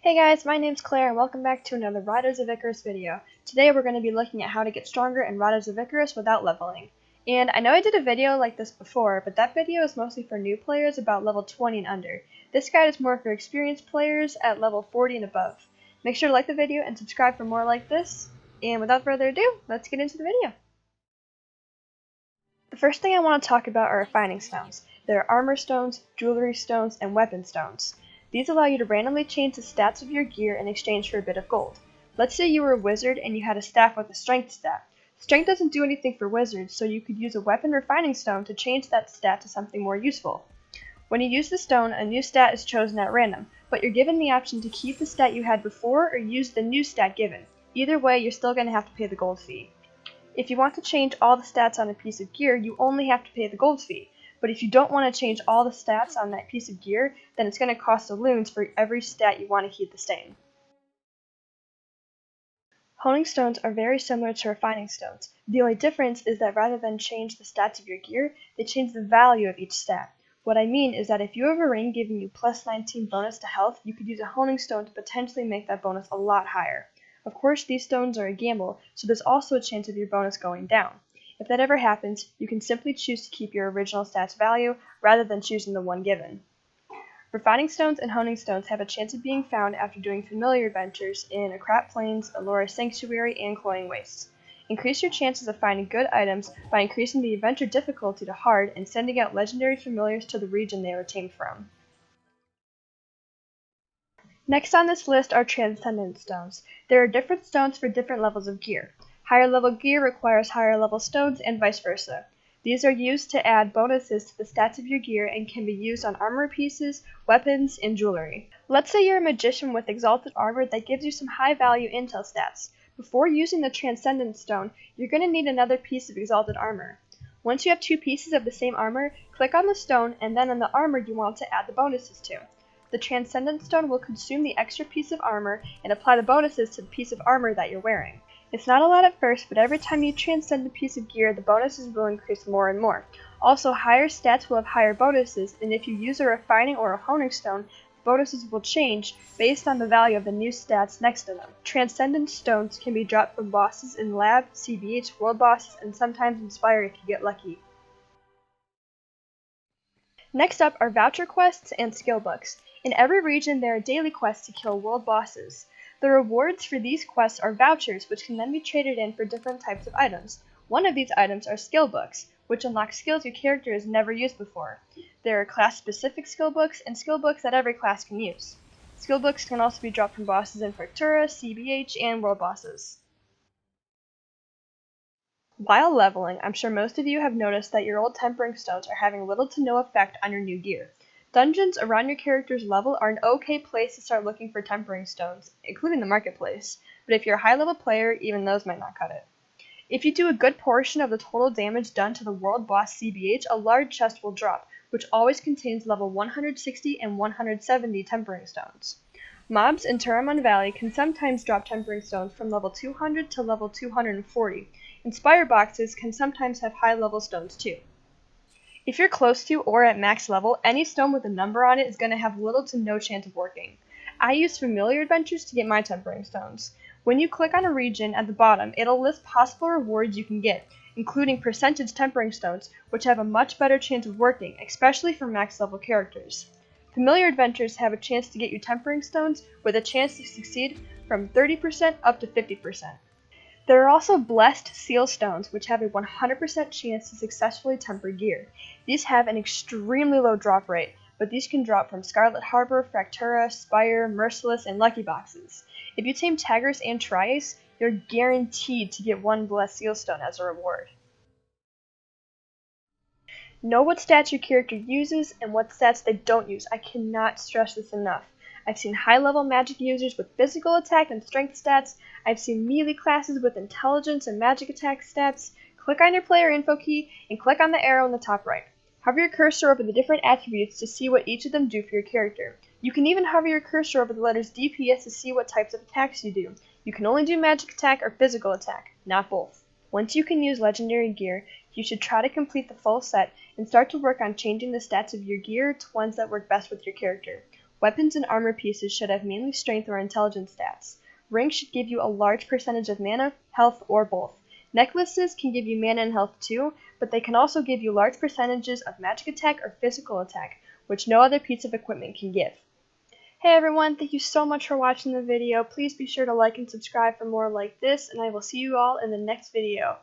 Hey guys, my name's Claire and welcome back to another Riders of Icarus video. Today we're going to be looking at how to get stronger in Riders of Icarus without leveling. And I know I did a video like this before, but that video is mostly for new players about level 20 and under. This guide is more for experienced players at level 40 and above. Make sure to like the video and subscribe for more like this. And without further ado, let's get into the video. The first thing I want to talk about are refining stones. There are armor stones, jewelry stones, and weapon stones. These allow you to randomly change the stats of your gear in exchange for a bit of gold. Let's say you were a wizard and you had a staff with a strength stat. Strength doesn't do anything for wizards, so you could use a weapon refining stone to change that stat to something more useful. When you use the stone, a new stat is chosen at random, but you're given the option to keep the stat you had before or use the new stat given. Either way, you're still going to have to pay the gold fee. If you want to change all the stats on a piece of gear, you only have to pay the gold fee. But if you don't want to change all the stats on that piece of gear, then it's going to cost loons for every stat you want to keep the same. Honing stones are very similar to refining stones. The only difference is that rather than change the stats of your gear, they change the value of each stat. What I mean is that if you have a ring giving you plus 19 bonus to health, you could use a honing stone to potentially make that bonus a lot higher. Of course, these stones are a gamble, so there's also a chance of your bonus going down. If that ever happens, you can simply choose to keep your original stats value rather than choosing the one given. Refining stones and honing stones have a chance of being found after doing familiar adventures in Akrat Plains, Allura Sanctuary, and Cloying Wastes. Increase your chances of finding good items by increasing the adventure difficulty to hard and sending out legendary familiars to the region they were tamed from. Next on this list are Transcendence Stones. There are different stones for different levels of gear. Higher level gear requires higher level stones and vice versa. These are used to add bonuses to the stats of your gear and can be used on armor pieces, weapons, and jewelry. Let's say you're a magician with exalted armor that gives you some high value intel stats. Before using the Transcendence Stone, you're going to need another piece of exalted armor. Once you have two pieces of the same armor, click on the stone and then on the armor you want to add the bonuses to. The Transcendence Stone will consume the extra piece of armor and apply the bonuses to the piece of armor that you're wearing. It's not a lot at first, but every time you transcend a piece of gear, the bonuses will increase more and more. Also, higher stats will have higher bonuses, and if you use a refining or a honing stone, the bonuses will change based on the value of the new stats next to them. Transcendence stones can be dropped from bosses in Lab, CBH, World Bosses, and sometimes Inspire if you get lucky. Next up are voucher quests and skill books. In every region, there are daily quests to kill world bosses. The rewards for these quests are vouchers, which can then be traded in for different types of items. One of these items are skill books, which unlock skills your character has never used before. There are class-specific skill books and skill books that every class can use. Skill books can also be dropped from bosses in Fortura, CBH, and world bosses. While leveling, I'm sure most of you have noticed that your old tempering stones are having little to no effect on your new gear. Dungeons around your character's level are an okay place to start looking for tempering stones, including the marketplace, but if you're a high-level player, even those might not cut it. If you do a good portion of the total damage done to the world boss CBH, a large chest will drop, which always contains level 160 and 170 tempering stones. Mobs in Turamon Valley can sometimes drop tempering stones from level 200 to level 240. Inspire boxes can sometimes have high-level stones too. If you're close to or at max level, any stone with a number on it is going to have little to no chance of working. I use familiar adventures to get my tempering stones. When you click on a region at the bottom, it'll list possible rewards you can get, including percentage tempering stones, which have a much better chance of working, especially for max level characters. Familiar adventures have a chance to get you tempering stones with a chance to succeed from 30% up to 50%. There are also blessed seal stones, which have a 100% chance to successfully temper gear. These have an extremely low drop rate, but these can drop from Scarlet Harbor, Fractura, Spire, Merciless, and Lucky Boxes. If you tame Tigris and Triace, you're guaranteed to get one blessed seal stone as a reward. Know what stats your character uses and what stats they don't use. I cannot stress this enough. I've seen high-level magic users with physical attack and strength stats. I've seen melee classes with intelligence and magic attack stats. Click on your player info key and click on the arrow in the top right. Hover your cursor over the different attributes to see what each of them do for your character. You can even hover your cursor over the letters DPS to see what types of attacks you do. You can only do magic attack or physical attack, not both. Once you can use legendary gear, you should try to complete the full set and start to work on changing the stats of your gear to ones that work best with your character. Weapons and armor pieces should have mainly strength or intelligence stats. Rings should give you a large percentage of mana, health, or both. Necklaces can give you mana and health too, but they can also give you large percentages of magic attack or physical attack, which no other piece of equipment can give. Hey everyone, thank you so much for watching the video. Please be sure to like and subscribe for more like this, and I will see you all in the next video.